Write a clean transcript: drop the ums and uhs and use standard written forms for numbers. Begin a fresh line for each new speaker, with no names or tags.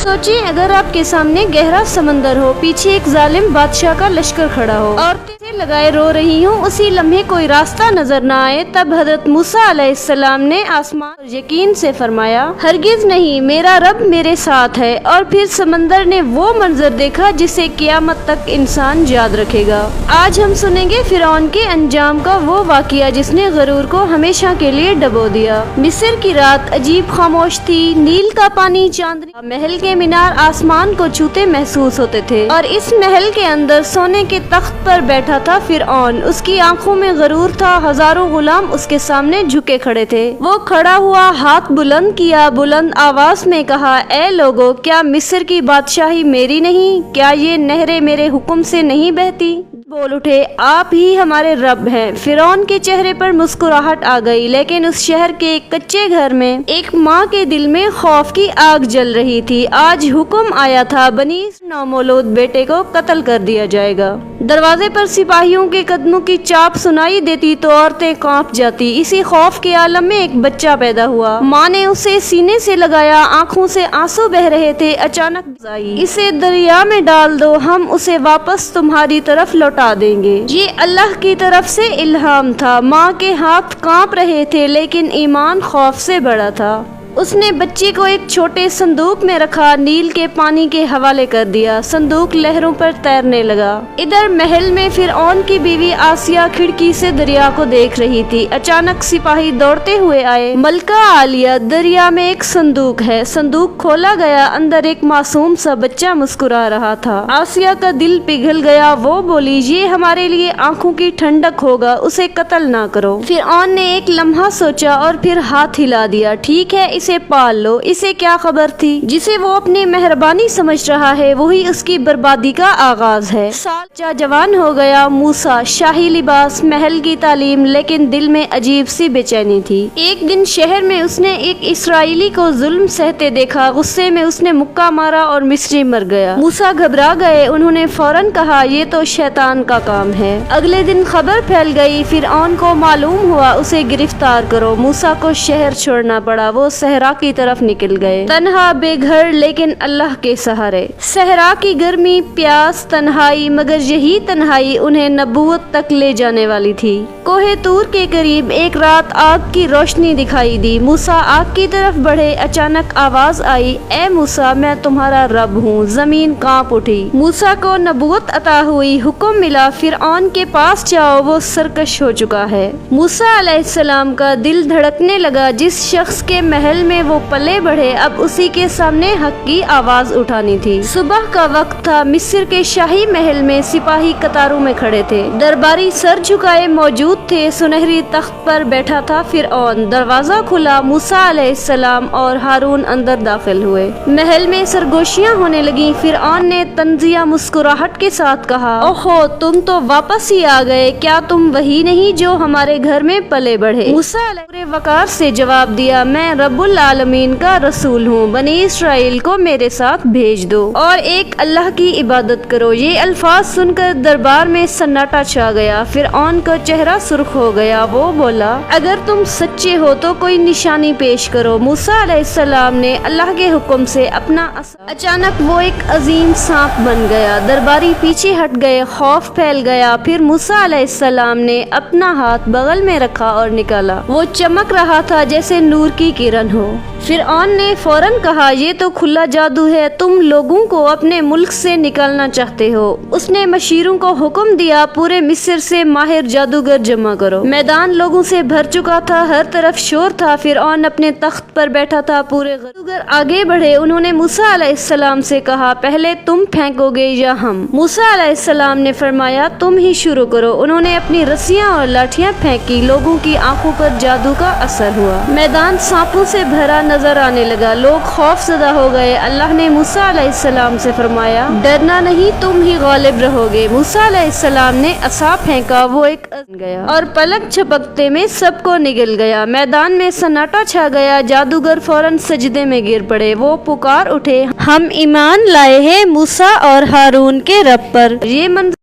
सोचिए अगर आपके सामने गहरा समंदर हो, पीछे एक जालिम बादशाह का लश्कर खड़ा हो और तेज़ी लगाए रो रही हूँ, उसी लम्हे कोई रास्ता नजर न आए। तब हजरत मूसा अलैहिस्सलाम ने आसमान पर यकीन से फरमाया, हरगिज नहीं, मेरा रब मेरे साथ है। और फिर समंदर ने वो मंजर देखा जिसे क़यामत तक इंसान याद रखेगा। आज हम सुनेंगे फिरौन के अंजाम का वो वाक़या जिसने गरूर को हमेशा के लिए डबो दिया। मिस्र की रात अजीब खामोश थी। नील का पानी चांदनी, महल के मीनार आसमान को छूते महसूस होते थे और इस महल के अंदर सोने के तख्त पर बैठा था फिरौन। उसकी आंखों में गरूर था। हजारों गुलाम उसके सामने झुके खड़े थे। वो खड़ा हुआ, हाथ बुलंद किया, बुलंद आवाज में कहा, ए लोगो, क्या मिस्र की बादशाही मेरी नहीं? क्या ये नहरें मेरे हुक्म से नहीं बहती? बोल उठे, आप ही हमारे रब हैं। फिरौन के चेहरे पर मुस्कुराहट आ गई, लेकिन उस शहर के एक कच्चे घर में एक माँ के दिल में खौफ की आग जल रही थी। आज हुक्म आया था, बनी नौमौलूद बेटे को कत्ल कर दिया जाएगा। दरवाजे पर सिपाहियों के कदमों की चाप सुनाई देती तो औरतें कांप जाती। इसी खौफ के आलम में एक बच्चा पैदा हुआ। माँ ने उसे सीने से लगाया, आंखों से आंसू बह रहे थे। अचानक आई, इसे दरिया में डाल दो, हम उसे वापस तुम्हारी तरफ लौटा देंगे। ये अल्लाह की तरफ से इल्हाम था। माँ के हाथ कांप रहे थे, लेकिन ईमान खौफ से बड़ा था। उसने बच्चे को एक छोटे संदूक में रखा, नील के पानी के हवाले कर दिया। संदूक लहरों पर तैरने लगा। इधर महल में फिरौन की बीवी आसिया खिड़की से दरिया को देख रही थी। अचानक सिपाही दौड़ते हुए आए। मलका आलिया, दरिया में एक संदूक है। संदूक खोला गया, अंदर एक मासूम सा बच्चा मुस्कुरा रहा था। आसिया का दिल पिघल गया। वो बोली, ये हमारे लिए आंखों की ठंडक होगा, उसे कत्ल ना करो। फिरौन ने एक लम्हा सोचा और फिर हाथ हिला दिया। ठीक है, इसे पाल लो। इसे क्या खबर थी, जिसे वो अपनी मेहरबानी समझ रहा है वही उसकी बर्बादी का आगाज है। साल जवान हो गया। मूसा, शाही लिबास, महल की तालीम, लेकिन दिल में अजीब सी बेचैनी थी। एक दिन शहर में उसने एक इसराइली को जुल्म सहते देखा। गुस्से में उसने मुक्का मारा और मिस्री मर गया। मूसा घबरा गए। उन्होंने फौरन कहा, ये तो शैतान का काम है। अगले दिन खबर फैल गई। फिरौन को मालूम हुआ, उसे गिरफ्तार करो। मूसा को शहर छोड़ना पड़ा। वो सहरा की तरफ निकल गए, तन्हा, बेघर, लेकिन अल्लाह के सहारे। सहरा की गर्मी, प्यास, तन्हाई, मगर यही तन्हाई उन्हें नबूवत तक ले जाने वाली थी। कोहे तूर के करीब एक रात आग की रोशनी दिखाई दी। मूसा आग की तरफ बढ़े। अचानक आवाज आई, ए मूसा, मैं तुम्हारा रब हूँ। जमीन कांप उठी। मूसा को नबूवत अता हुई। हुक्म मिला, फिरौन के पास जाओ, वो सरकश हो चुका है। मूसा अलैहिस्सलाम का दिल धड़कने लगा। जिस शख्स के महल में वो पले बढ़े, अब उसी के सामने हक की आवाज उठानी थी। सुबह का वक्त था। मिस्र के शाही महल में सिपाही कतारों में खड़े थे। दरबारी सर झुकाए मौजूद थे। सुनहरी तख्त पर बैठा था फिरौन। दरवाजा खुला। मूसा अलैहिस्सलाम और हारून अंदर दाखिल हुए। महल में सरगोशियां होने लगी। फिरौन ने तंजिया मुस्कुराहट के साथ कहा, ओहो, तुम तो वापस ही आ गए। क्या तुम वही नहीं जो हमारे घर में पले बढ़े? मूसा पूरे वकार से जवाब दिया, मैं रब्बुल आलमीन का रसूल हूँ। बनी इसराइल को मेरे साथ भेज दो और एक अल्लाह की इबादत करो। ये अल्फाज सुनकर दरबार में सन्नाटा छा गया। फिरौन का चेहरा सुर्ख हो गया। वो बोला, अगर तुम सच्चे हो तो कोई निशानी पेश करो। मूसा अलैहिस्सलाम ने अल्लाह के हुक्म से अपना अचानक वो एक अजीम सांप बन गया। दरबारी पीछे हट गए। खौफ फैल गया। फिर मूसा अलैहिस्सलाम ने अपना हाथ बगल में रखा और निकाला। वो चमक रहा था जैसे नूर की किरण हो। फिरौन ने फौरन कहा, ये तो खुला जादू है। तुम लोगों को अपने मुल्क से निकालना चाहते हो। उसने मशीरों को हुक्म दिया, पूरे मिस्र से माहिर जादूगर जमा करो। मैदान लोगों से भर चुका था। हर तरफ शोर था। फिरौन अपने तख्त पर बैठा था। पूरे जादूगर आगे बढ़े। उन्होंने मूसा अलैहिस्सलाम से कहा, पहले तुम फेंकोगे या हम? मूसा अलैहिस्सलाम ने फरमाया, तुम ही शुरू करो। उन्होंने अपनी रस्सियां और लाठियां फेंकी। लोगों की आंखों पर जादू का असर हुआ। मैदान सांपों से भरा नजर आने लगा। लोग खौफजदा हो गए। अल्लाह ने मूसा अलैहिस्सलाम से फरमाया, डरना नहीं, तुम ही गालिब रहोगे। मूसा अलैहिस्सलाम ने असा फेंका। वो एक गया और पलक झपकते में सबको निगल गया। मैदान में सन्नाटा छा गया। जादूगर फौरन सजदे में गिर पड़े। वो पुकार उठे, हम ईमान लाए हैं मूसा और हारून के रब पर। ये मंजर